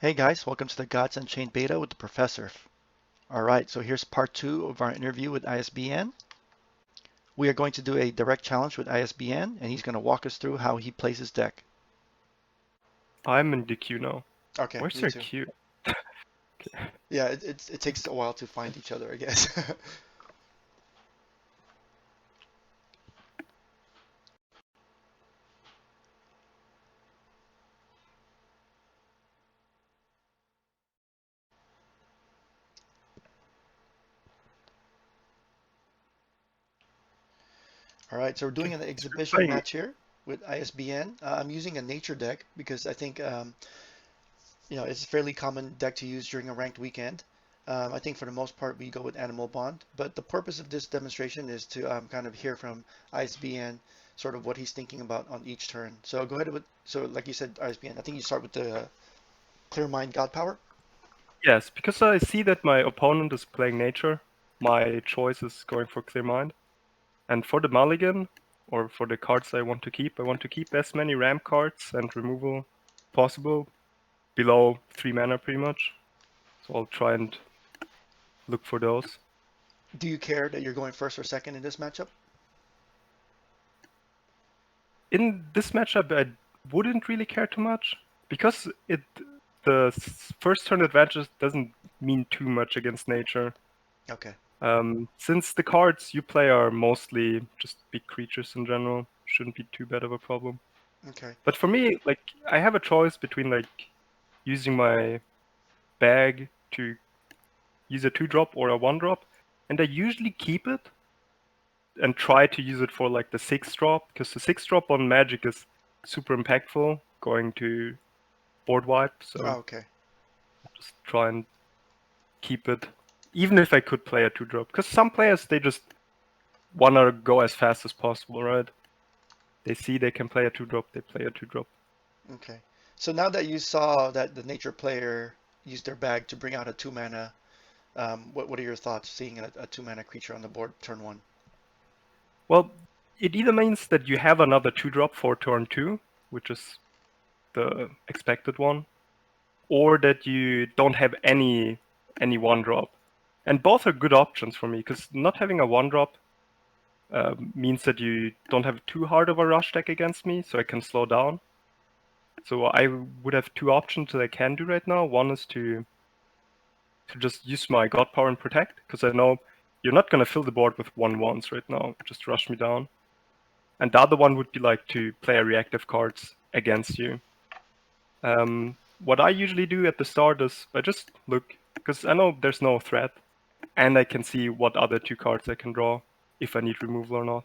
Hey guys, welcome to the Gods Unchained beta with the TheProfesserf. All right, so here's part two of our interview with ISBN. We are going to do a direct challenge with ISBN, and he's going to walk us through how he plays his deck. I'm in the queue now. Okay, Where's me your too. queue? Yeah, it takes a while to find each other, I guess. All right, so we're doing Okay. an So you're exhibition playing. match here with ISBN. I'm using a nature deck because I think it's a fairly common deck to use during a ranked weekend. I think for the most part we go with Animal Bond, but the purpose of this demonstration is to kind of hear from ISBN sort of what he's thinking about on each turn. So go ahead with, so like you said, ISBN, I think you start with the Clear Mind God Power. Yes, because I see that my opponent is playing nature, my choice is going for Clear Mind. And for the mulligan, or for the cards I want to keep as many ramp cards and removal possible, below 3 mana pretty much. So I'll try and look for those. Do you care that you're going first or second in this matchup? In this matchup, I wouldn't really care too much, because the first turn advantage doesn't mean too much against nature. Okay. Since the cards you play are mostly just big creatures in general, shouldn't be too bad of a problem. Okay. But for me, like, I have a choice between like using my bag to use a 2-drop or a 1-drop, and I usually keep it and try to use it for like the 6-drop, because the 6-drop on Magic is super impactful, going to board wipe. Oh, So okay. just try and keep it, even if I could play a 2-drop, because some players they just wanna go as fast as possible, right? They see they can play a 2-drop, they play a 2-drop. Okay. So now that you saw that the nature player used their bag to bring out a two mana, what are your thoughts seeing a two mana creature on the board turn one? Well, it either means that you have another 2-drop for turn 2, which is the expected one, or that you don't have any 1-drop. And both are good options for me, because not having a 1-drop means that you don't have too hard of a rush deck against me, so I can slow down. So I would have two options that I can do right now. One is to just use my God Power and Protect, because I know you're not going to fill the board with 1/1s right now, just rush me down. And the other one would be like to play reactive cards against you. What I usually do at the start is I just look, because I know there's no threat, and I can see what other two cards I can draw, if I need removal or not.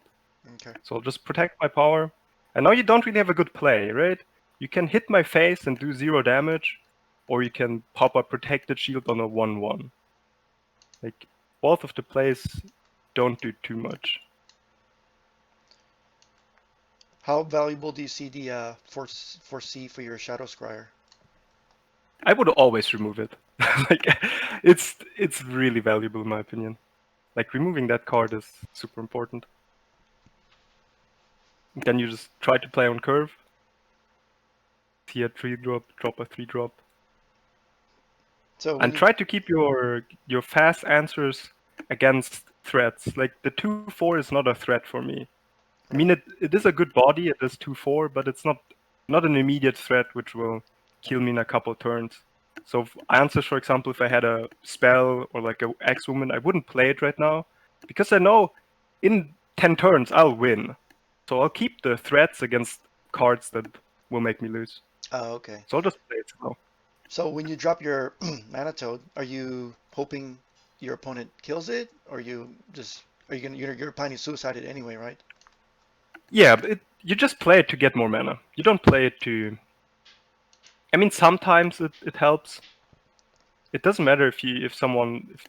Okay. So I'll just protect my power. I know you don't really have a good play, right? You can hit my face and do 0 damage, or you can pop a protected shield on a 1/1. Like, both of the plays don't do too much. How valuable do you see the foresee for your Shadow Scryer? I would always remove it. Like, it's really valuable in my opinion. Like, removing that card is super important. Then you just try to play on curve. See a 3-drop, drop a 3-drop. So when And you try to keep your fast answers against threats. Like, the 2/4 is not a threat for me. I mean, right, it is a good body, it is 2/4, but it's not an immediate threat which will kill me in a couple turns. So answers, for example, if I had a spell or like a X-Woman, I wouldn't play it right now, because I know in 10 turns I'll win. So I'll keep the threats against cards that will make me lose. oh, okay. So I'll just play it slow. So when you drop your Mana Toad, are you hoping your opponent kills it, or are you gonna you're planning to suicide it anyway, right? Yeah, but you just play it to get more mana. You don't play it to... I mean, sometimes it helps. It doesn't matter if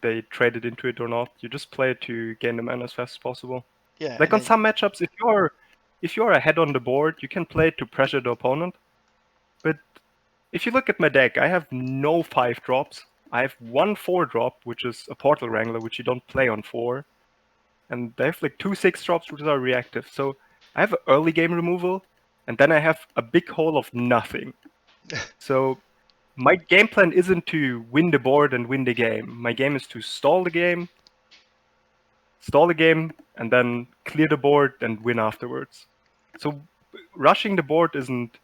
they traded into it or not. You just play it to gain the mana as fast as possible. Yeah, Like, and on then some matchups, if you're ahead on the board, you can play it to pressure the opponent. But if you look at my deck, I have no 5-drops. I have one 4-drop, which is a Portal Wrangler, which you don't play on 4. And I have like two 6-drops, which are reactive. So I have early game removal, and then I have a big hole of nothing. So my game plan isn't to win the board and win the game. My game is to stall the game, and then clear the board and win afterwards. So rushing the board isn't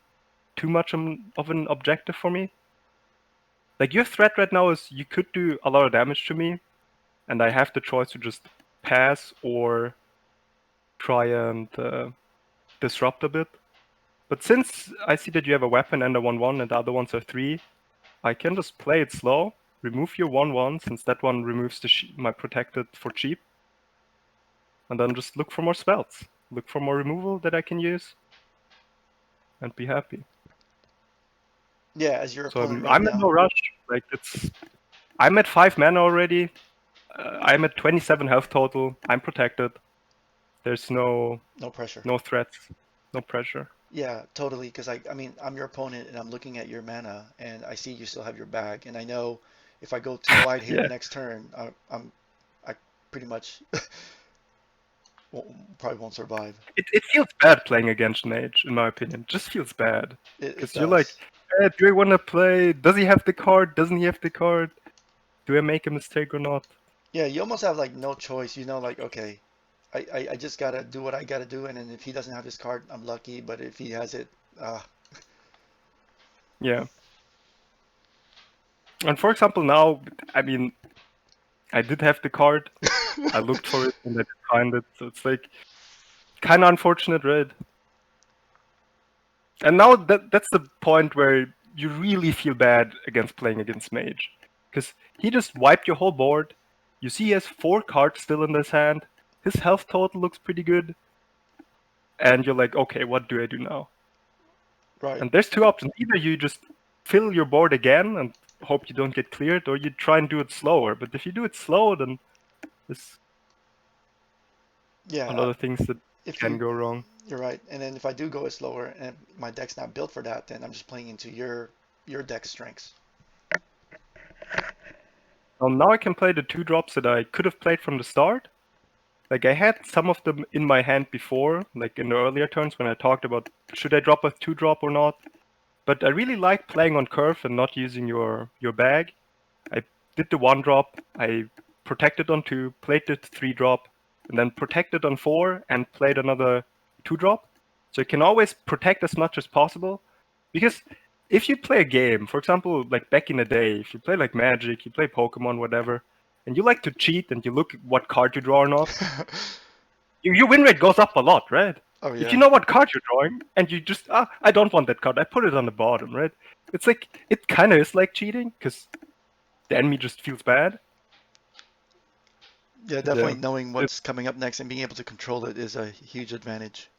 too much of an objective for me. Like, your threat right now is you could do a lot of damage to me, and I have the choice to just pass or try and disrupt a bit. But since I see that you have a weapon and a 1/1 and the other ones are 3, I can just play it slow, remove your 1/1, since that one removes my protected for cheap, and then just look for more spells. Look for more removal that I can use, and be happy. Yeah, as your So opponent right I'm in now. no rush. Like, I'm at 5 mana already. I'm at 27 health total. I'm protected. There's no No pressure. threats, no pressure. Yeah, totally. Because I mean, I'm your opponent, and I'm looking at your mana, and I see you still have your bag, and I know if I go too wide here Yeah, next turn, I pretty much probably won't survive. it feels bad playing against Mage, in my opinion. It just feels bad. It Because you're like, does. do I want to play? Does he have the card? Doesn't he have the card? Do I make a mistake or not? Yeah, you almost have like no choice. You know, like okay, I just gotta do what I gotta do, and then if he doesn't have his card, I'm lucky. But if he has it, Yeah. And for example, now, I mean, I did have the card. I looked for it and I didn't find it. So it's like kind of unfortunate, right? And now that's the point where you really feel bad against playing against Mage. Because he just wiped your whole board. You see he has 4 cards still in his hand. His health total looks pretty good. And you're like, okay, what do I do now? right. And there's 2 options. Either you just fill your board again and hope you don't get cleared, or you try and do it slower. But if you do it slow, then there's Yeah, a lot of things that if can you, go wrong. you're right. And then if I do go it slower and my deck's not built for that, then I'm just playing into your deck strengths. Now I can play the 2 drops that I could have played from the start. Like, I had some of them in my hand before, like in the earlier turns when I talked about should I drop a 2 drop or not. But I really like playing on curve and not using your bag. I did the 1 drop, I protected on 2, played the 3 drop, and then protected on 4 and played another 2 drop. So you can always protect as much as possible. Because if you play a game, for example, like back in the day, if you play like Magic, you play Pokemon, whatever, and you like to cheat and you look at what card you draw or not, your win rate goes up a lot, right? Oh If you yeah. know what card you're drawing and you just, I don't want that card, I put it on the bottom, right? It's like, it kind of is like cheating because the enemy just feels bad. Yeah, Yeah. definitely knowing what's coming up next and being able to control it is a huge advantage.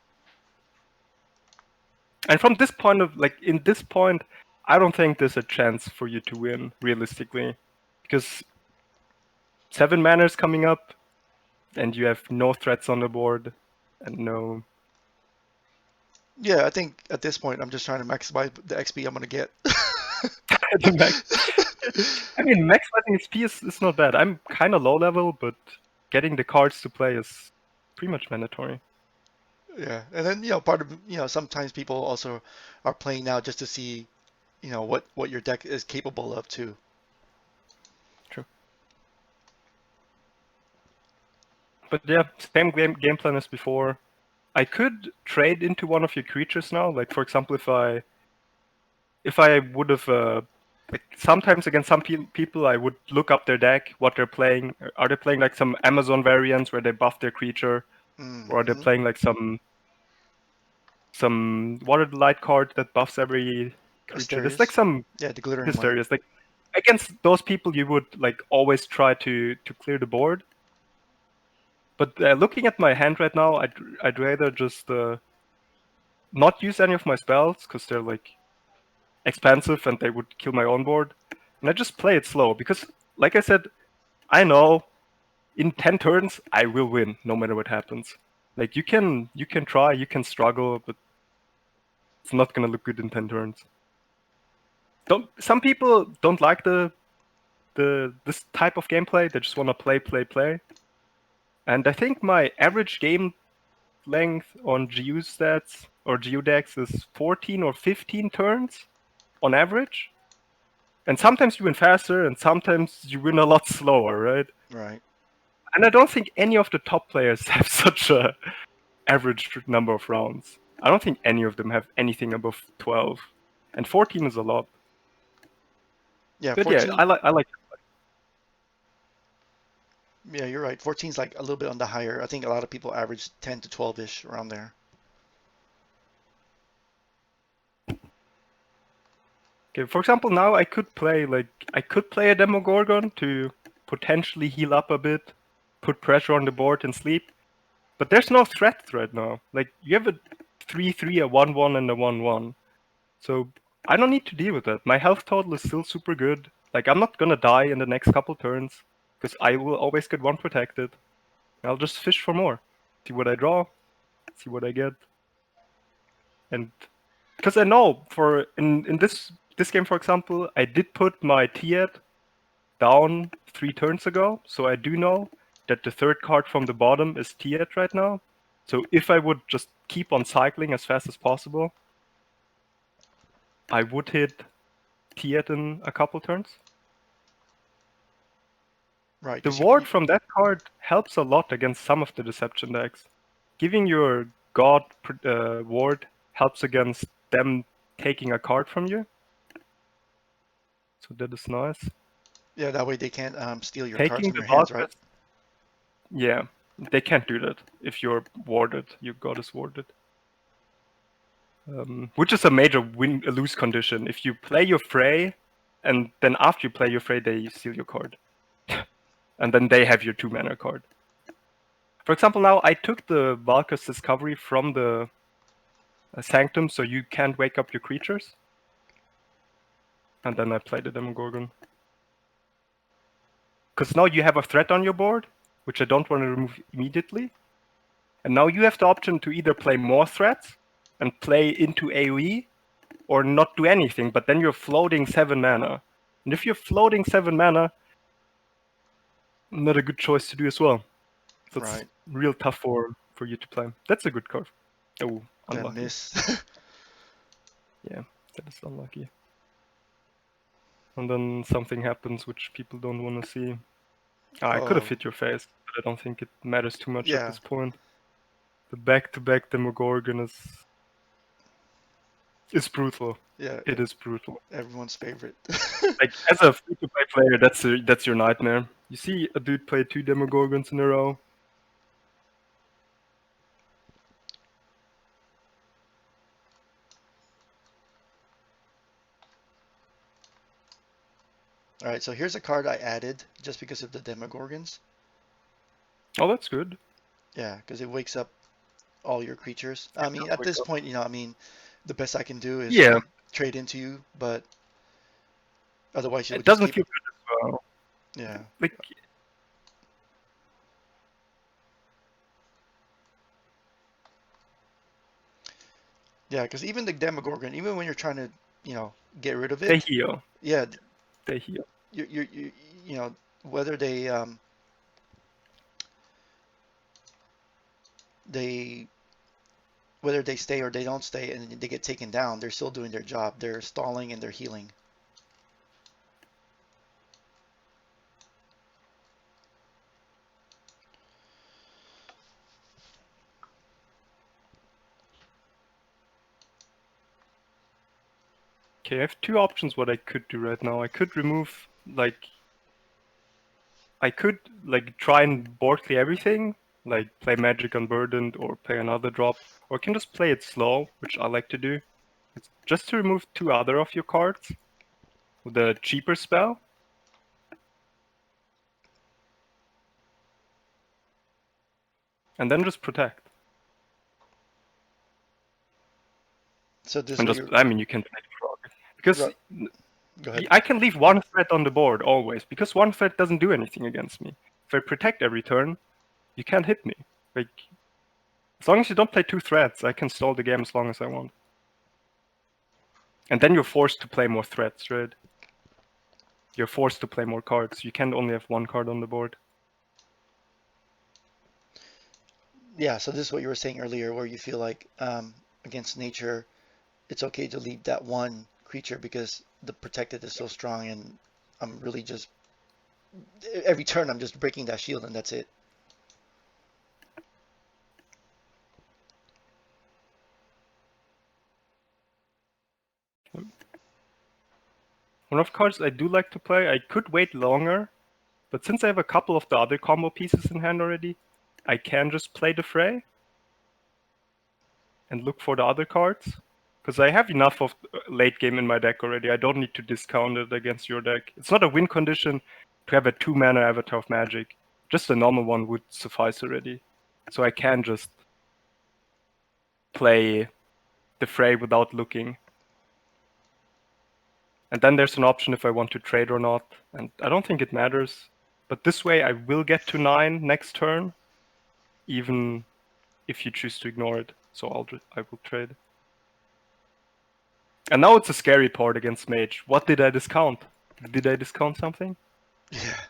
And from this point of, like, in this point, I don't think there's a chance for you to win, realistically. Because 7 mana is coming up, and you have no threats on the board, and no... Yeah, I think at this point I'm just trying to maximize the XP I'm gonna get. the max... I mean, maximizing XP is not bad. I'm kind of low level, but getting the cards to play is pretty much mandatory. Yeah, and then part of sometimes people also are playing now just to see what your deck is capable of too. True. But yeah, same game plan as before. I could trade into one of your creatures now. Like, for example, if I would have, like, sometimes against some people, I would look up their deck, what they're playing. Are they playing like some Amazon variants where they buff their creature, or are they Hmm. playing like some Water the Light card that buffs every creature? There's like Asterius. some Yeah, the glittering one. Hysterias. Like, against those people, you would like always try to clear the board. But looking at my hand right now, I'd rather just not use any of my spells because they're like expensive and they would kill my own board. And I just play it slow because, like I said, I know in 10 turns I will win no matter what happens. Like, you can try, you can struggle, but it's not gonna look good in 10 turns. Some people don't like this type of gameplay. They just want to play. And I think my average game length on GU stats or GU decks is 14 or 15 turns on average. And sometimes you win faster, and sometimes you win a lot slower, right? Right. And I don't think any of the top players have such a average number of rounds. I don't think any of them have anything above 12, and 14 is a lot. Yeah, But yeah, 14. I like. Yeah, you're right. 14 is like a little bit on the higher. I think a lot of people average 10 to 12-ish around there. Okay, for example, now I could play a Demogorgon to potentially heal up a bit, put pressure on the board and sleep. But there's no threat right now. Like you have a 3/3, a 1/1, and a 1/1. So I don't need to deal with that. My health total is still super good. Like I'm not gonna die in the next couple turns because I will always get one protected. I'll just fish for more, see what I draw, see what I get, and because I know for in this game, for example, I did put my Tiet down 3 turns ago, so I do know that the third card from the bottom is Tiet right now. So if I would just keep on cycling as fast as possible, I would hit Tiet in a couple turns. Right, The because ward from that card helps a lot against some of the deception decks. Giving your god ward helps against them taking a card from you. So that is nice. yeah, that way they can't steal your cards Taking from the your hands, right? darkness, yeah, they can't do that if you're warded. Your god is warded. Which is a major win-lose condition. If you play your Fray, and then after you play your Fray, they steal your card. And then they have your 2-mana card. For example, now I took the Valka's Discovery from the Sanctum, so you can't wake up your creatures. And then I played the Demogorgon. Because now you have a threat on your board, which I don't want to remove immediately. And now you have the option to either play more threats and play into AoE, or not do anything, but then you're floating 7 mana. And if you're floating 7 mana, not a good choice to do as well. So it's Right. real tough for you to play. That's a good card. Oh, That unlucky. miss. Yeah, that is unlucky. And then something happens which people don't want to see. I could have Oh, hit your face, but I don't think it matters too much at yeah, this point. The back-to-back Demogorgon is brutal. yeah, It is brutal. everyone's favorite. Like as a free-to-play player, that's your nightmare. You see a dude play 2 Demogorgons in a row. All right, so here's a card I added just because of the Demogorgons. Oh, that's good. Yeah, because it wakes up all your creatures. I It mean, does at wake this up. point, I mean, the best I can do is Yeah, trade into you, but otherwise you'll it just doesn't keep. feel good as well. Yeah, Like yeah, because even the Demogorgon, even when you're trying to, get rid of they it, heal. yeah, They heal. you know, whether they whether they stay or they don't stay and they get taken down, they're still doing their job. They're stalling and they're healing. Okay, I have 2 options what I could do right now. I could remove I could try and board clear everything, like play Magic Unburdened or play another drop, or I can just play it slow, which I like to do. It's just to remove 2 other of your cards with a cheaper spell, and then just protect. So this is And what just, you're. I mean, you can play Frog. Because Go ahead. I can leave 1 threat on the board always, because 1 threat doesn't do anything against me. If I protect every turn, you can't hit me. Like, as long as you don't play 2 threats, I can stall the game as long as I want. And then you're forced to play more threats, right? You're forced to play more cards. You can't only have 1 card on the board. Yeah, so this is what you were saying earlier, where you feel like against nature, it's okay to leave that one creature because the protected is so strong, and I'm really just every turn I'm just breaking that shield, and that's it. One of cards I do like to play, I could wait longer, but since I have a couple of the other combo pieces in hand already, I can just play the Fray and look for the other cards. Because I have enough of late game in my deck already. I don't need to discount it against your deck. It's not a win condition to have a 2-mana Avatar of Magic. Just a normal one would suffice already. So I can just play the Fray without looking. And then there's an option if I want to trade or not. And I don't think it matters. But this way I will get to 9 next turn, even if you choose to ignore it. So I will trade. And now it's a scary part against Mage. What did I discount? Did I discount something? Yeah.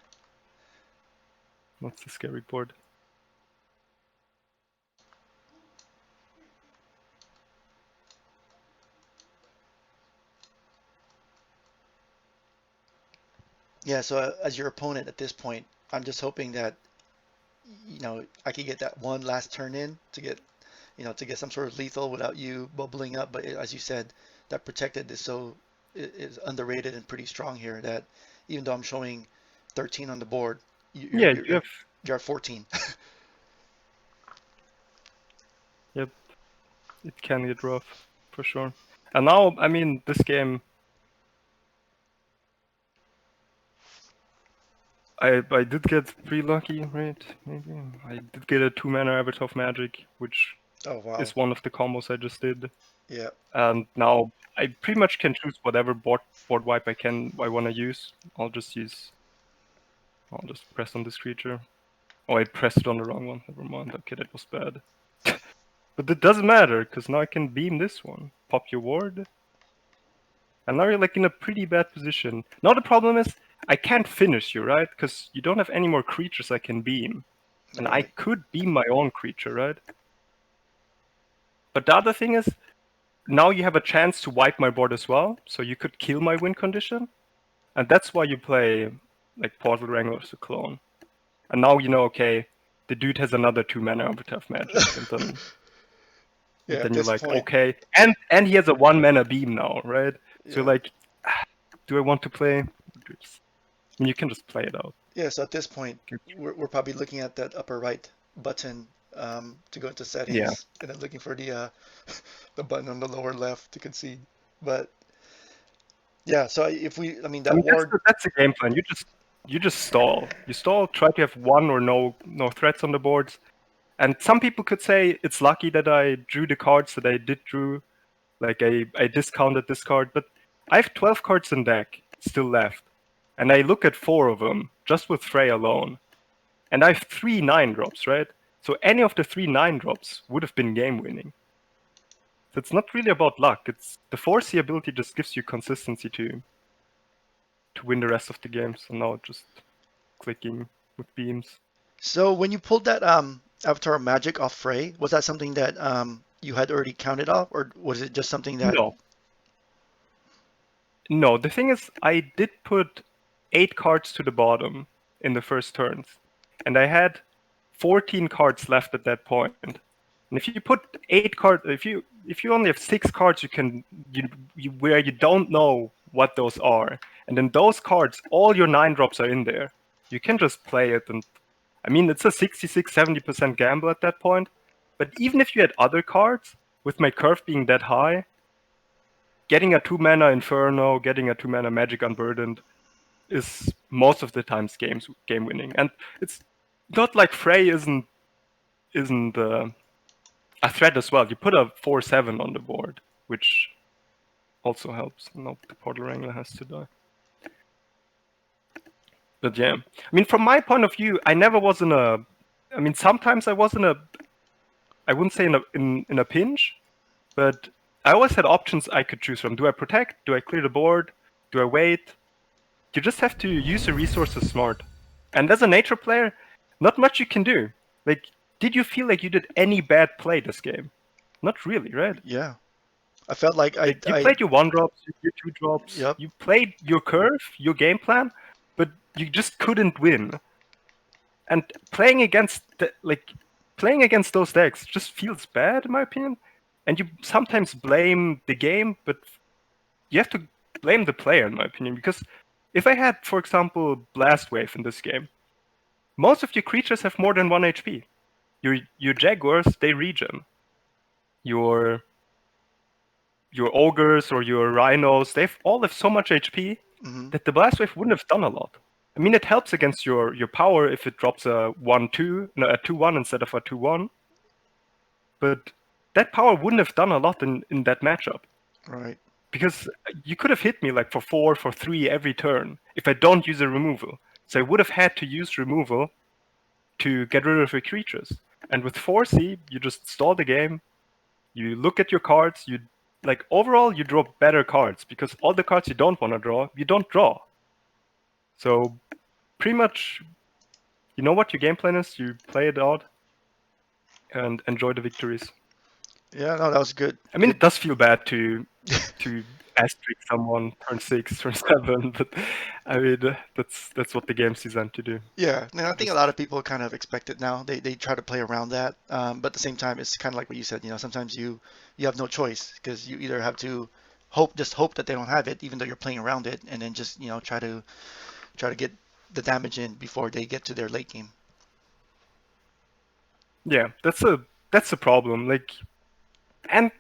What's the scary board? Yeah, so as your opponent at this point, I'm just hoping that, I could get that one last turn in to get, to get some sort of lethal without you bubbling up. But as you said, that protected is underrated and pretty strong here. That even though I'm showing 13 on the board, Yeah, you have. you're at 14. Yep, it can get rough for sure. And now, I mean, this game, I did get pretty lucky, right? Maybe I did get a 2-mana Avatar of Magic, which Oh wow. is one of the combos I just did. Yeah. And now I pretty much can choose whatever board wipe I want to use. I'll just press on this creature. Oh, I pressed it on the wrong one. Never mind. Okay, that was bad. But it doesn't matter, because now I can beam this one. Pop your ward. And now you're like in a pretty bad position. Now the problem is, I can't finish you, right? Because you don't have any more creatures I can beam. And I could beam my own creature, right? But the other thing is, now you have a chance to wipe my board as well. So you could kill my win condition. And that's why you play like Portal Wrangler as a clone. And now you know, okay, the dude has another 2-mana Avatar of Magic. And then, Yeah, then at you're this like, point, okay. And he has a 1-mana beam now, right? So you're yeah. like, do I want to play? I mean, you can just play it out. Yeah, so at this point, we're probably looking at that upper right button to go into settings, and then looking for the the button on the lower left to concede. But yeah, so if I mean that ward. That's the game plan. You just stall. You stall. Try to have one or no threats on the boards. And some people could say it's lucky that I drew the cards that I did drew. Like I discounted this card, but I have 12 cards in deck still left. And I look at 4 of them, just with Frey alone. And I have 3 9-drops, right? So any of the 3 9-drops would have been game-winning. So it's not really about luck. It's the Foresee ability just gives you consistency to win the rest of the game. So now just clicking with beams. So when you pulled that Avatar of Magic off Frey, was that something that you had already counted off, or was it just something that? No, the thing is, I did put 8 cards to the bottom in the first turns, and I had 14 cards left at that point. And if you put 8 cards, if you only have 6 cards, where you don't know what those are, and then those cards, all your 9-drops are in there. You can just play it, and I mean, it's a 66-70% gamble at that point. But even if you had other cards, with my curve being that high, getting a 2-mana Inferno, getting a 2-mana Magic Unburdened is most of the times game winning. And it's not like Frey isn't a threat as well. You put a 4/7 on the board, which also helps. Nope, the Portal Wrangler has to die. But yeah, I mean, from my point of view, I never was in a. I mean, sometimes I was in a. I wouldn't say in a pinch, but I always had options I could choose from. Do I protect? Do I clear the board? Do I wait? You just have to use the resources smart. And as a nature player, not much you can do. Like, did you feel like you did any bad play this game? Not really, right? Yeah. I felt like Like you played your 1-drops, your 2-drops, yep. you played your curve, your game plan, but you just couldn't win. And playing against those decks just feels bad in my opinion. And you sometimes blame the game, but you have to blame the player in my opinion. Because if I had, for example, Blast Wave in this game, most of your creatures have more than 1 HP. Your Jaguars, they regen. Your ogres or your rhinos, they all have so much HP Hmm. that the blast wave wouldn't have done a lot. I mean, it helps against your power if it drops a 1/2, no, a 2/1 instead of a 2/1. But that power wouldn't have done a lot in that matchup Right. because you could have hit me like for 4, for 3 every turn if I don't use a removal. So I would have had to use removal to get rid of your creatures. And with 4C, you just stall the game. You look at your cards. Overall, you draw better cards because all the cards you don't want to draw, you don't draw. So pretty much, you know what your game plan is. You play it out and enjoy the victories. Yeah, no, that was good. I mean, Good. it does feel bad to asterisk someone turn 6, turn 7, but I mean that's what the game's designed to do. Yeah, and I think a Just lot of people kind of expect it now. They try to play around that, but at the same time, it's kind of like what you said. Sometimes you have no choice because you either have to just hope that they don't have it, even though you're playing around it, and then just try to get the damage in before they get to their late game. yeah, that's a problem. And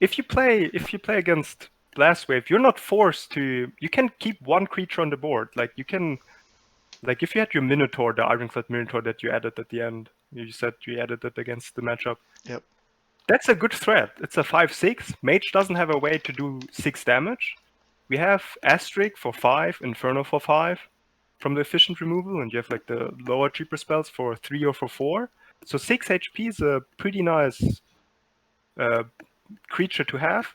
if you play against Blast Wave, you're not forced to. You can keep one creature on the board. If you had your Minotaur, the Ironclad Minotaur that you added at the end, you said you added it against the matchup. Yep. That's a good threat. It's a 5/6. Mage doesn't have a way to do 6 damage. We have Asterisk for 5, Inferno for 5 from the efficient removal, and you have like the lower cheaper spells for 3 or for 4. So 6 HP is a pretty nice uh, creature to have.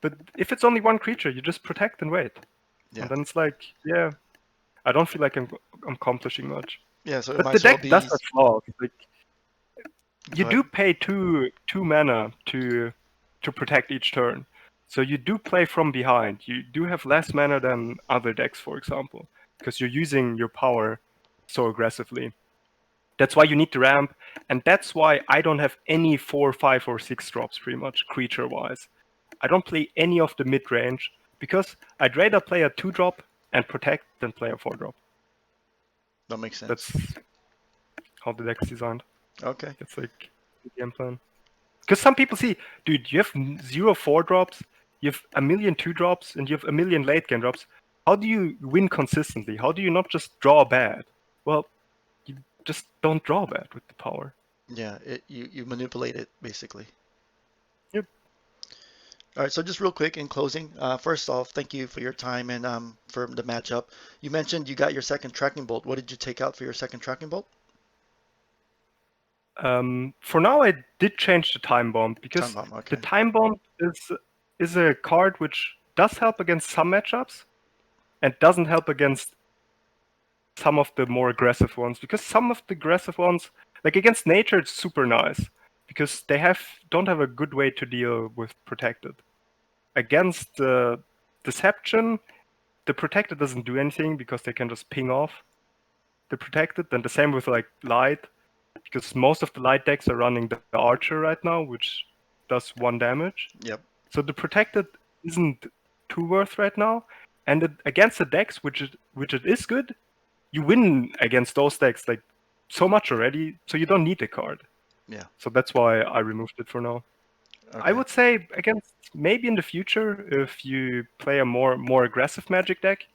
But if it's only one creature, you just protect and wait. Yeah. And then it's like, yeah, I don't feel like I'm accomplishing much. Yeah. So it But might the as well deck does be. have flaws. Like you Go ahead. do pay two mana to protect each turn. So you do play from behind. You do have less mana than other decks, for example, because you're using your power so aggressively. That's why you need the ramp, and that's why I don't have any 4, 5, or 6 drops pretty much creature-wise. I don't play any of the mid-range because I'd rather play a 2-drop and protect than play a 4-drop. That makes sense. That's how the deck's designed. Okay. That's like the game plan. Because some people see, dude, you have 0 4-drops, you have a million 2-drops, and you have a million late game drops. How do you win consistently? How do you not just draw bad? Well, you just don't draw bad with the power. Yeah. You manipulate it basically. Yep. All right, so just real quick in closing, first off, thank you for your time and for the matchup. You mentioned you got your second tracking bolt. What did you take out for your second tracking bolt? For now, I did change the time bomb because Time bomb. the Okay. time bomb is a card which does help against some matchups and doesn't help against some of the more aggressive ones. Because some of the aggressive ones, like against nature, it's super nice because they don't have a good way to deal with protected. Against deception, the protected doesn't do anything because they can just ping off the protected. Then the same with like light, because most of the light decks are running the archer right now, which does 1 damage. Yep. So the protected isn't too worth right now. And against the decks, which it is good, you win against those decks like so much already, so you don't need the card. Yeah. So that's why I removed it for now. I Okay. would say against maybe in the future if you play a more aggressive magic deck,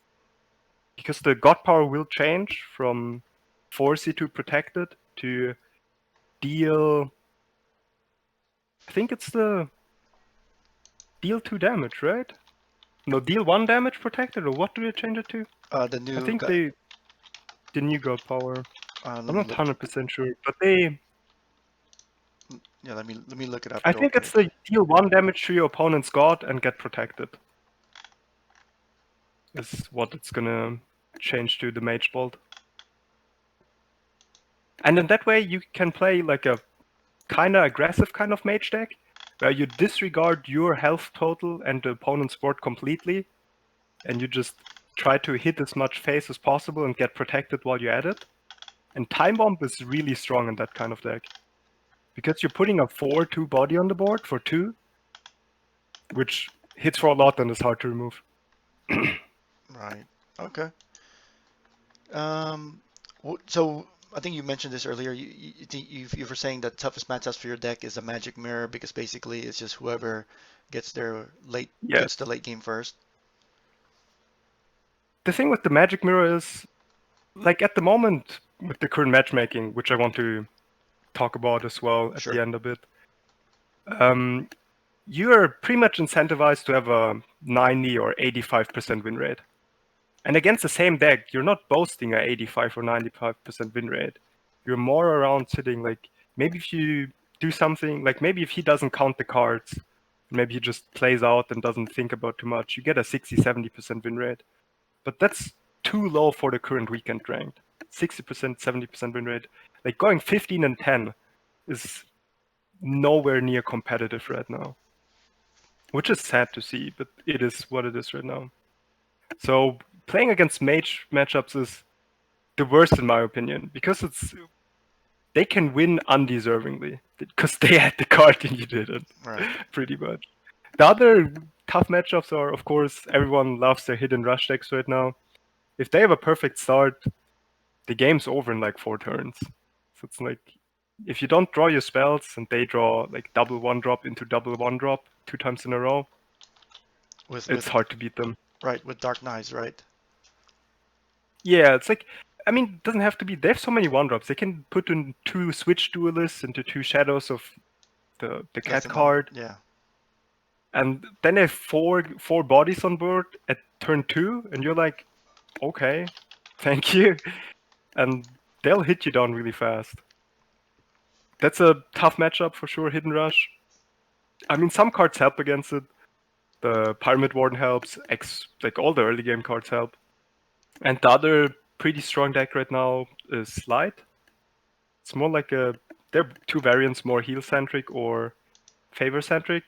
because the god power will change from force to protected to deal. I think it's the deal 2 damage, right? No, deal 1 damage protected, or what do they change it to? The I new think got. the new god power. Let I'm me not look. 100% sure, but Yeah. Let me look it up I real think it's quick. the deal 1 damage to your opponent's god and get protected. Is what it's gonna change to the mage bolt. And in that way, you can play like a kind of aggressive kind of mage deck, where you disregard your health total and the opponent's board completely, and you just try to hit as much face as possible and get protected while you're at it. And Time Bomb is really strong in that kind of deck. Because you're putting a 4/2 body on the board for 2, which hits for a lot and is hard to remove. Right. Okay. So I think you mentioned this earlier. You were saying that toughest matchups for your deck is a magic mirror because basically it's just whoever Yes. gets the late game first. The thing with the Magic Mirror is, like at the moment with the current matchmaking, which I want to talk about as well at the Sure. end a bit, you are pretty much incentivized to have a 90 or 85% win rate. And against the same deck, you're not boasting a 85 or 95% win rate. You're more around sitting like, maybe if you do something, like maybe if he doesn't count the cards, maybe he just plays out and doesn't think about too much, you get a 60, 70% win rate. But that's too low for the current weekend ranked. 60%, 70% win rate. Like going 15 and 10 is nowhere near competitive right now, which is sad to see, but it is what it is right now. So playing against mage matchups is the worst in my opinion, because they can win undeservingly because they had the card and you didn't, Right. pretty much. The other tough matchups are, of course, everyone loves their hidden rush decks right now. If they have a perfect start, the game's over in like 4 turns. So it's like, if you don't draw your spells and they draw like double 1-drop into double 1-drop 2 times in a row, With it's hard to beat them. right with Dark Knights, right? Yeah, it's like, I mean, it doesn't have to be. They have so many 1-drops. They can put in 2 Switch Duelists into 2 Shadows of the That's cat enough. card, Yeah. and then they have four bodies on board at turn 2, and you're like, okay, thank you, and they'll hit you down really fast. That's a tough matchup for sure. Hidden Rush. I mean, some cards help against it. The Pyramid Warden helps. Like all the early game cards help. And the other pretty strong deck right now is Slide. It's more like there are 2 variants, more heal centric or favor centric,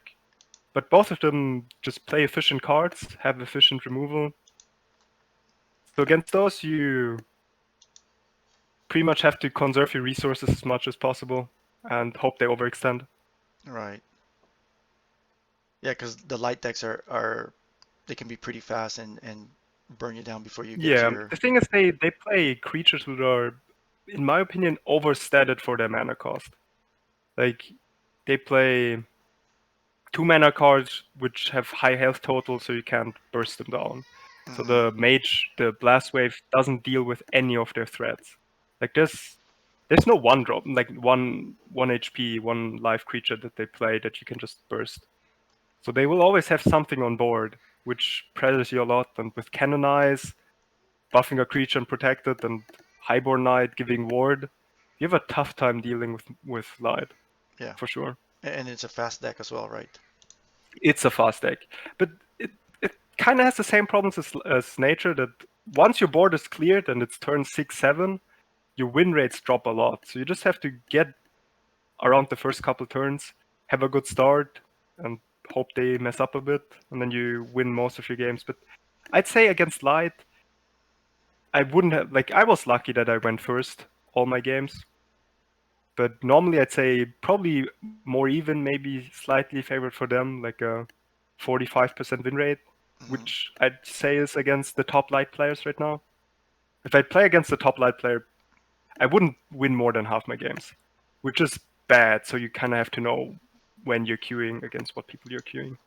but both of them just play efficient cards, have efficient removal. So against those, you pretty much have to conserve your resources as much as possible and hope they overextend. Right. Yeah, because the light decks are they can be pretty fast and burn you down before you get to Yeah, your. the thing is they play creatures who are, in my opinion, overstated for their mana cost. Like, they play 2 mana cards which have high health total, so you can't burst them down. So Mhm. the mage, the blast wave, doesn't deal with any of their threats. Like, there's no 1-drop, like one HP, 1 life creature that they play that you can just burst. So they will always have something on board which pressures you a lot. And with Canonize, buffing a creature and protect it, and Highborn Knight giving ward, you have a tough time dealing with Light, Yeah, for sure. and it's a fast deck as well, right? It's a fast deck, but it kind of has the same problems as nature, that once your board is cleared and it's turn 6-7, your win rates drop a lot. So you just have to get around the first couple turns, have a good start, and hope they mess up a bit, and then you win most of your games. But I'd say against Light, I wouldn't have, like, I was lucky that I went first all my games. But normally I'd say probably more even, maybe slightly favored for them, like a 45% win rate, Hmm. which I'd say is against the top light players right now. If I play against the top light player, I wouldn't win more than half my games, which is bad. So you kind of have to know when you're queuing against what people you're queuing,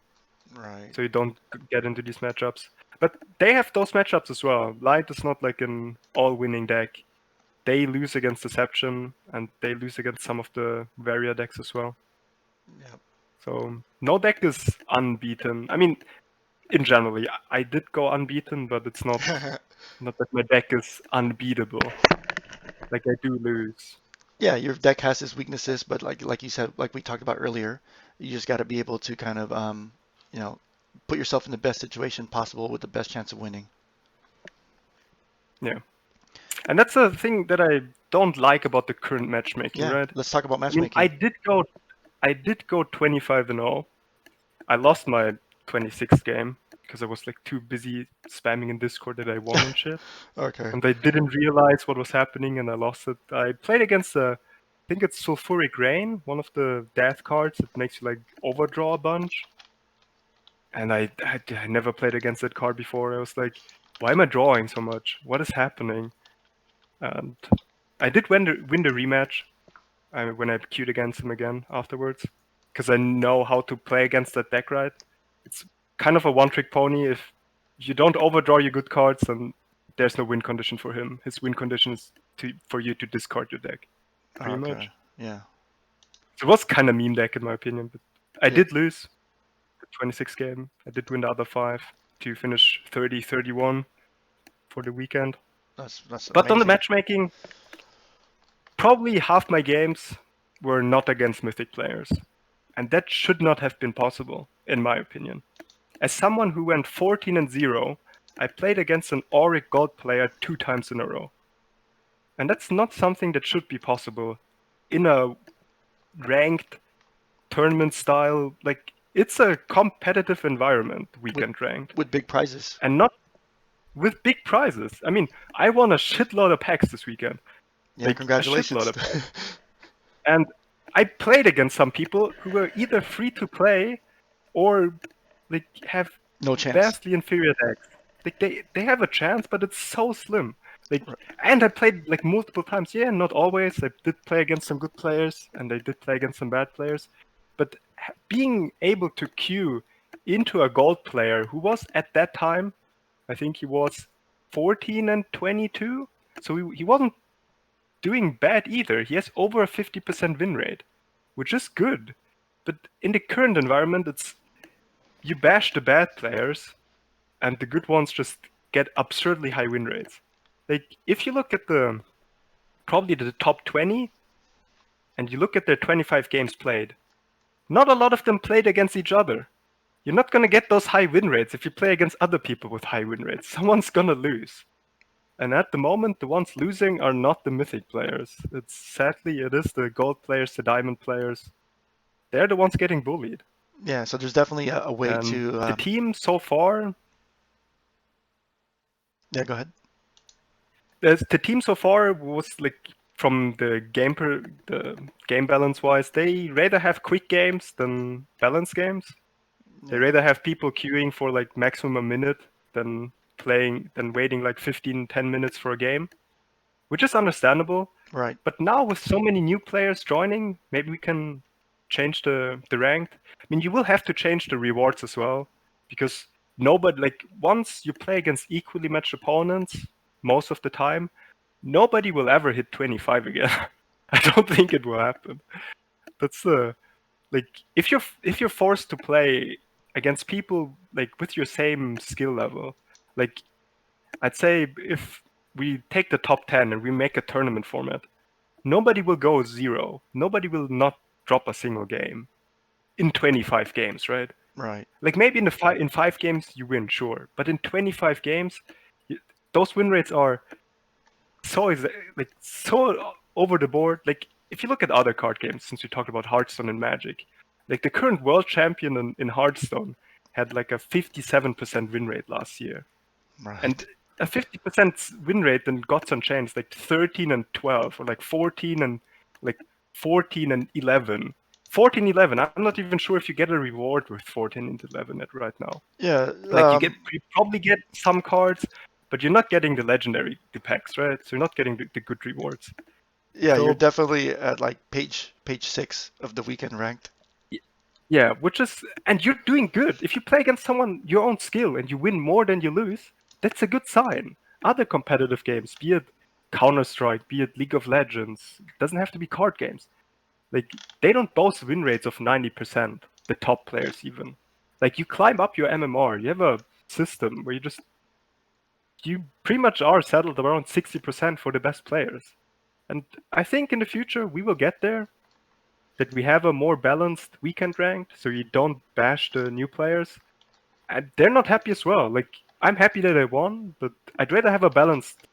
Right. so you don't get into these matchups. But they have those matchups as well. Light is not like an all-winning deck. They lose against Deception, and they lose against some of the Varia decks as well. Yep. So no deck is unbeaten. I mean, in generally, I did go unbeaten, but it's not that my deck is unbeatable. Like, I do lose. Yeah, your deck has its weaknesses, but like you said, like we talked about earlier, you just got to be able to kind of you know, put yourself in the best situation possible with the best chance of winning. Yeah, and that's a thing that I don't like about the current matchmaking, Yeah, right? let's talk about I mean, I matchmaking. did go. I did go 25-0. I lost my 26th game because I was like too busy spamming in Discord that I won and shit. Okay. And I didn't realize what was happening and I lost it. I played against I think it's Sulfuric Rain, one of the death cards that makes you like overdraw a bunch. And I never played against that card before. I was like, why am I drawing so much? What is happening? And I did win the rematch when I queued against him again afterwards, because I know how to play against that deck, right? It's kind of a one-trick pony. If you don't overdraw your good cards, then there's no win condition for him. His win condition is for you to discard your deck, pretty Okay. much. Yeah. So it was kind of meme deck in my opinion, but I Yeah. did lose the 26 game. I did win the other 5 to finish 30-31 for the weekend. That's But on the amazing. matchmaking, probably half my games were not against Mythic players. And that should not have been possible, in my opinion. As someone who went 14-0, I played against an Auric Gold player 2 times in a row. And that's not something that should be possible in a ranked tournament style. Like, it's a competitive environment, weekend ranked. With big prizes. And not with big prizes. I mean, I won a shitload of packs this weekend. Yeah, Like, a congratulations. shitload of packs. And I played against some people who were either free to play or like have No chance. vastly inferior decks. Like they have a chance, but it's so slim. Like, Right. and I played like multiple times. Yeah, not always. I did play against some good players, and I did play against some bad players. But being able to queue into a gold player who was at that time, I think he was 14-22, so he wasn't doing bad either. He has over a 50% win rate, which is good. But in the current environment, it's you bash the bad players, and the good ones just get absurdly high win rates. Like if you look at probably the top 20, and you look at their 25 games played, not a lot of them played against each other. You're not gonna get those high win rates if you play against other people with high win rates. Someone's gonna lose. And at the moment, the ones losing are not the Mythic players. Sadly, it is the gold players, the diamond players. They're the ones getting bullied. Yeah, so there's definitely a way And to. the team so far, Yeah, go ahead. the team so far was like from the game balance wise, they rather have quick games than balance games. They Yeah. rather have people queuing for like maximum a minute than waiting like 10 minutes for a game, which is understandable. Right. But now with so many new players joining, maybe we can change the ranked. I mean, you will have to change the rewards as well, because nobody, like, once you play against equally matched opponents most of the time, nobody will ever hit 25 again. I don't think it will happen. That's like if you're forced to play against people like with your same skill level, like I'd say if we take the top 10 and we make a tournament format, nobody will go 0. Nobody will not drop a single game in 25 games, right? Right. Like maybe in 5 games you win, sure, but in 25 games, those win rates are so over the board. Like if you look at other card games, since we talked about Hearthstone and Magic, like the current world champion in Hearthstone had like a 57% win rate last year. Right. And a 50% win rate in Gods Unchained, like 13-12, or like 14-11. 14-11. I'm not even sure if you get a reward with 14-11 right now. Yeah. Like you probably get some cards, but you're not getting the legendary packs, right? So you're not getting the good rewards. Yeah, you're So definitely at like page 6 of the weekend ranked. yeah, and you're doing good. If you play against someone your own skill and you win more than you lose, that's a good sign. Other competitive games, be it Counter-Strike, be it League of Legends, doesn't have to be card games. Like they don't boast win rates of 90%, the top players even. Like you climb up your MMR, you have a system where you pretty much are settled around 60% for the best players. And I think in the future we will get there, that we have a more balanced weekend ranked, so you don't bash the new players. And they're not happy as well. Like I'm happy that I won, but I'd rather have a balanced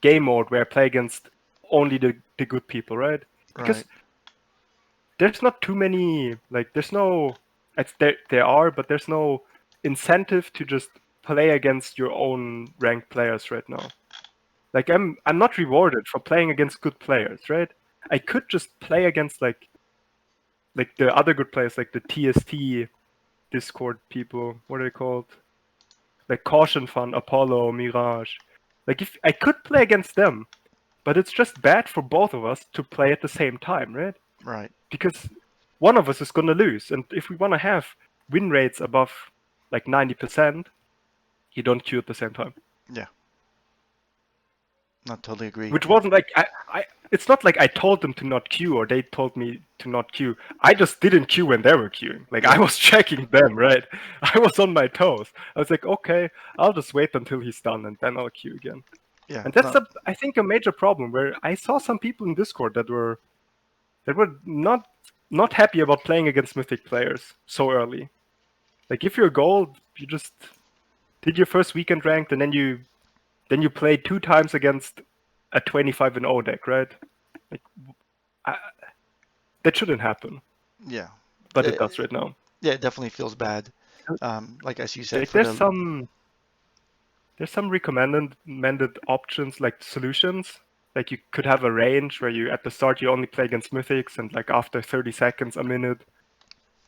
game mode where I play against only the good people, right? Because Right. there's not too many, like, there's no, there are, but there's no incentive to just play against your own ranked players right now. Like, I'm not rewarded for playing against good players, right? I could just play against like the other good players, like the TST Discord people. What are they called? Like Caution Fun, Apollo, Mirage. Like, if I could play against them, but it's just bad for both of us to play at the same time, right? Right. Because one of us is going to lose, and if we want to have win rates above like 90%, you don't queue at the same time. Yeah. Not totally agree. Which wasn't like it's not like I told them to not queue or they told me to not queue. I just didn't queue when they were queuing. Like, I Yeah. was checking them, right? I was on my toes. I was like, okay, I'll just wait until he's done and then I'll queue again. Yeah. And that's No. I think a major problem where I saw some people in Discord that were not happy about playing against Mythic players so early. Like, if you're gold, you just did your first weekend ranked and then you played 2 times against a 25-0 deck, right? Like, I, that shouldn't happen, Yeah. but it It, does right now. yeah. It definitely feels bad. Like as you said, Like, for the there's some recommended options, like solutions. Like, you could have a range where you at the start you only play against mythics, and like after 30 seconds, a minute,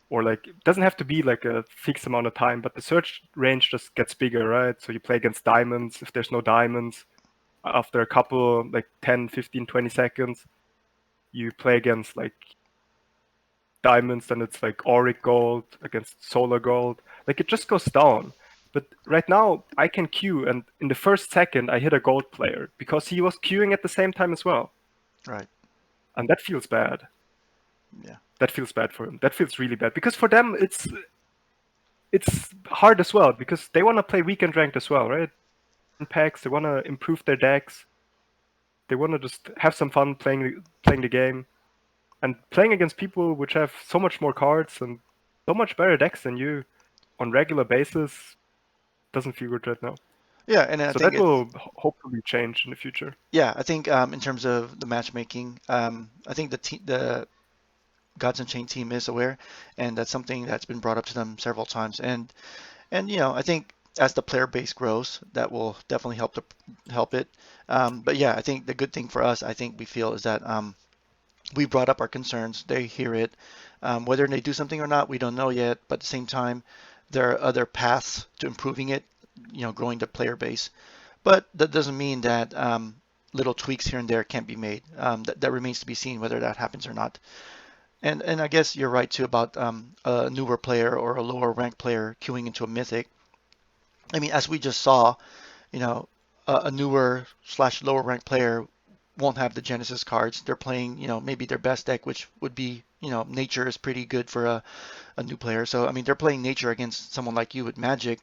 or like it doesn't have to be like a fixed amount of time, but the search range just gets bigger, right? So you play against diamonds if there's no diamonds. After a couple, like 10, 15, 20 seconds, you play against like diamonds, then it's like auric gold against solar gold. Like, it just goes down. But right now I can queue, and in the first second I hit a gold player because he was queuing at the same time as well. right. And that feels bad. Yeah. That feels bad for him. That feels really bad. Because for them it's hard as well, because they want to play weekend ranked as well, right? Packs, they want to improve their decks. They want to just have some fun playing the game. And playing against people which have so much more cards and so much better decks than you on regular basis doesn't feel good right now. Yeah. And I So think that it. will hopefully change in the future. Yeah. I think in terms of the matchmaking, I think the Gods Unchained team is aware, and that's something that's been brought up to them several times. And I think as the player base grows, that will definitely help it. But yeah, I think the good thing for us, I think we feel is that we brought up our concerns. They hear it. Whether they do something or not, we don't know yet. But at the same time, there are other paths to improving it. Growing the player base. But that doesn't mean that little tweaks here and there can't be made. That remains to be seen whether that happens or not. And I guess you're right too about a newer player or a lower ranked player queuing into a mythic. I mean, as we just saw, you know, a newer slash lower ranked player won't have the Genesis cards. They're playing, maybe their best deck, which would be, Nature is pretty good for a new player. So, I mean, they're playing Nature against someone like you with Magic,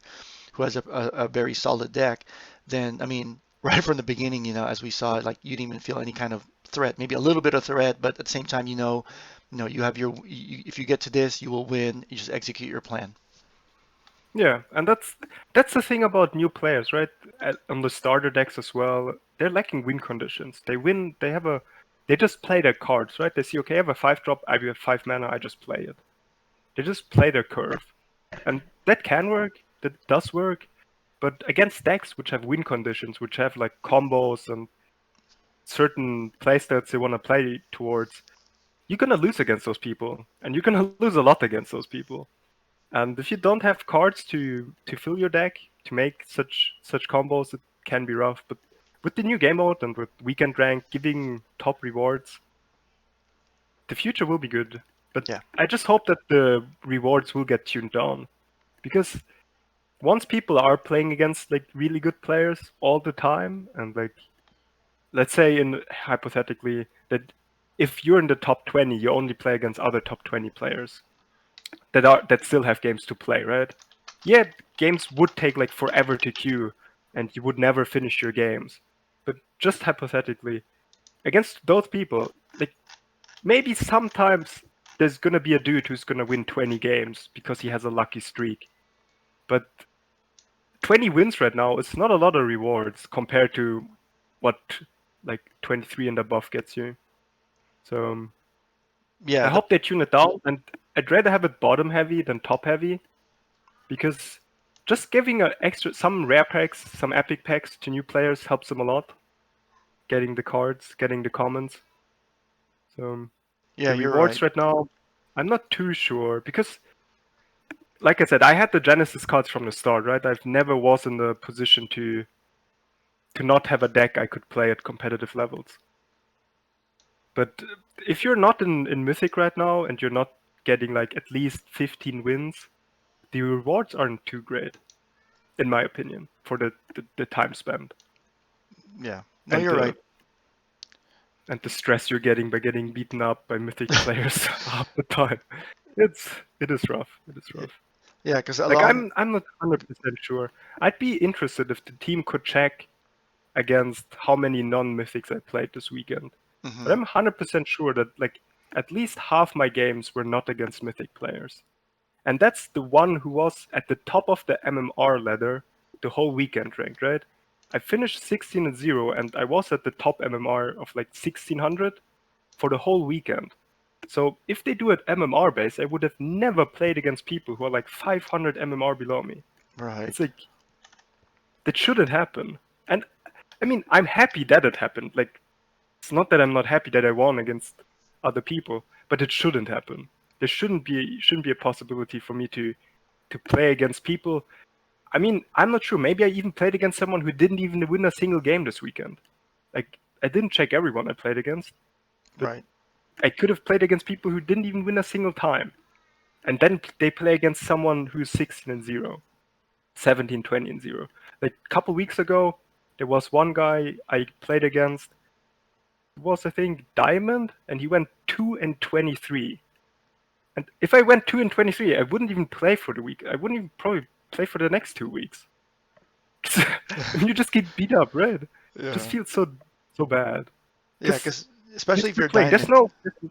who has a very solid deck. Then, I mean, right from the beginning, as we saw, like you didn't even feel any kind of threat, maybe a little bit of threat, but at the same time, you have if you get to this, you will win. You just execute your plan. Yeah, and that's the thing about new players, right? On the starter decks as well, they're lacking win conditions. They win. They just play their cards, right? They see, okay, I have a 5-drop. I have 5 mana. I just play it. They just play their curve, and that can work. That does work. But against decks which have win conditions, which have like combos and certain playstats they want to play towards, you're gonna lose against those people, and you're gonna lose a lot against those people. And if you don't have cards to fill your deck to make such combos, it can be rough. But with the new game mode and with weekend rank giving top rewards, the future will be good. But Yeah. I just hope that the rewards will get tuned down, because once people are playing against like really good players all the time, and like, let's say in hypothetically that if you're in the top 20, you only play against other top 20 players that still have games to play, right? Yeah, games would take like forever to queue, and you would never finish your games. But just hypothetically, against those people, like, maybe sometimes there's gonna be a dude who's gonna win 20 games because he has a lucky streak. But 20 wins right now is not a lot of rewards compared to what like 23 and above gets you. So Yeah, I hope they tune it down, and I'd rather have it bottom heavy than top heavy, because just giving some rare packs, some epic packs to new players helps them a lot. Getting the cards, getting the commons. So yeah, the you're rewards right. right now, I'm not too sure, because like I said, I had the Genesis cards from the start, right? I've never was in the position to not have a deck I could play at competitive levels. But if you're not in Mythic right now and you're not getting like at least 15 wins, the rewards aren't too great, in my opinion, for the time spent Yeah, no, and you're right. the stress you're getting by getting beaten up by Mythic players half the time. It is rough. It is Yeah, rough. yeah, because Like along. I'm not 100% sure. I'd be interested if the team could check against how many non-mythics I played this weekend. But Mhm. I'm 100% sure that like at least half my games were not against mythic players. And that's the one who was at the top of the MMR ladder the whole weekend ranked, right? I finished 16-0 and I was at the top MMR of like 1600 for the whole weekend. So if they do it MMR base, I would have never played against people who are like 500 MMR below me. It's Right. like that shouldn't happen. And I mean, I'm happy that it happened. Like, it's not that I'm not happy that I won against other people, but it shouldn't happen. There shouldn't be a possibility for me to play against people. I mean, I'm not sure. Maybe I even played against someone who didn't even win a single game this weekend. Like, I didn't check everyone I played against, but Right. I could have played against people who didn't even win a single time. And then they play against someone who's 16-0. 17-20-0. Like a couple weeks ago, there was one guy I played against. It was I think Diamond, and he went 2-23. And if I went 2-23, I wouldn't even play for the week. I wouldn't even probably play for the next 2 weeks. I mean, you just get beat up, right? It just Yeah. feels so bad. Yeah, Because because especially if you're you're playing. There's diamond. no,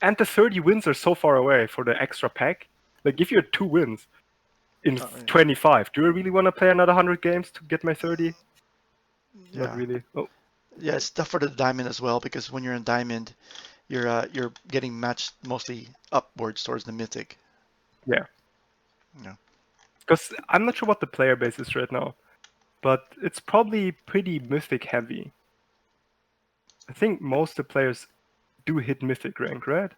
and the 30 wins are so far away for the extra pack. Like if you had 2 wins in Yeah. 25, do I really want to play another 100 games to get my 30? Not Yeah. really. Oh, Yeah, it's tough for the diamond as well because when you're in diamond, you're getting matched mostly upwards towards the mythic. yeah. Yeah. Because I'm not sure what the player base is right now, but it's probably pretty mythic heavy. I think most of the players do hit mythic rank, right?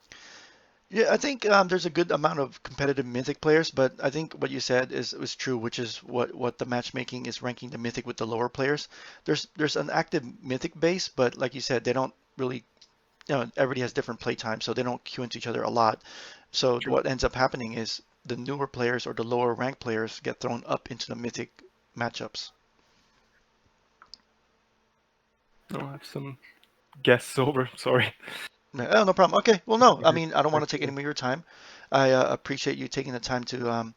Yeah, I think there's a good amount of competitive mythic players, but I think what you said is was true, which is what the matchmaking is ranking the mythic with the lower players. There's an active mythic base, but like you said, they don't really, everybody has different play time, so they don't queue into each other a lot. So True. what ends up happening is the newer players or the lower ranked players get thrown up into the mythic matchups. No, I have some guests over. Sorry. Oh, no problem. Okay. Well, no, I mean, I don't want to take any Actually. more of your time. I appreciate you taking the time to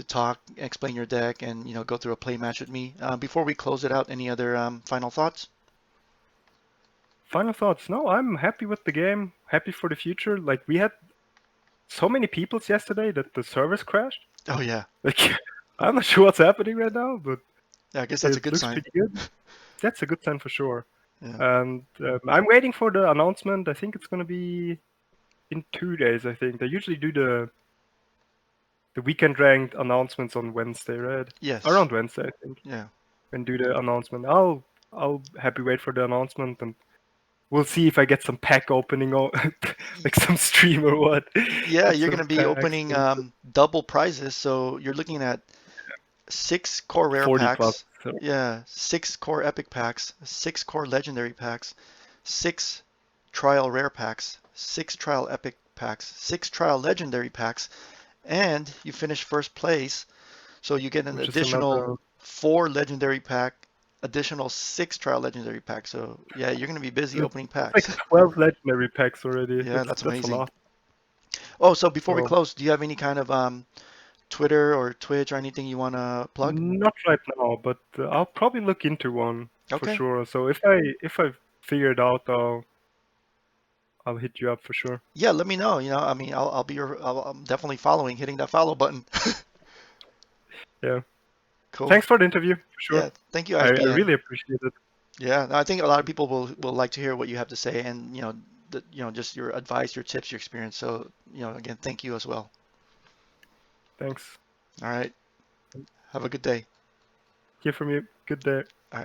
talk, explain your deck, and go through a play match with me. Before we close it out, any other final thoughts? Final thoughts. No, I'm happy with the game. Happy for the future. Like we had so many peoples yesterday that the servers crashed. Oh yeah, Like I'm not sure what's happening right now, but yeah. I guess that's a it good looks sign. pretty good. That's a good sign for sure. Yeah. And I'm waiting for the announcement. I think it's gonna be in 2 days. I think they usually do the weekend ranked announcements on Wednesday, right? Yes. Around Wednesday, I think, Yeah. and do the announcement. I'll happy wait for the announcement, and we'll see if I get some pack opening or like some stream or what. Yeah, Get you're some gonna be packs, opening and double prizes, so you're looking at 6 core rare 40 plus. packs. So, Yeah, 6 core epic packs, 6 core legendary packs, 6 trial rare packs, 6 trial epic packs, 6 trial legendary packs, and you finish first place, so you get an which is additional another 4 legendary pack, additional 6 trial legendary packs. So yeah, you're gonna be busy opening it's like packs. 12 legendary packs already. Yeah, that's That's a amazing. lot. Oh, so before we So close, do you have any kind of Twitter or Twitch or anything you want to plug? not right now, but I'll probably look into one for Okay. sure. So if I figure it out, I'll hit you up for sure. Yeah, let me know. I mean, I'll be I'm definitely following, hitting that follow button. Yeah. Cool. Thanks for the interview, for sure. Yeah, thank you, I ISBN. really appreciate it. Yeah, I think a lot of people will like to hear what you have to say, and just your advice, your tips, your experience. So, again, thank you as well. Thanks. All right. Have a good day. Hear from you. Good day. All right.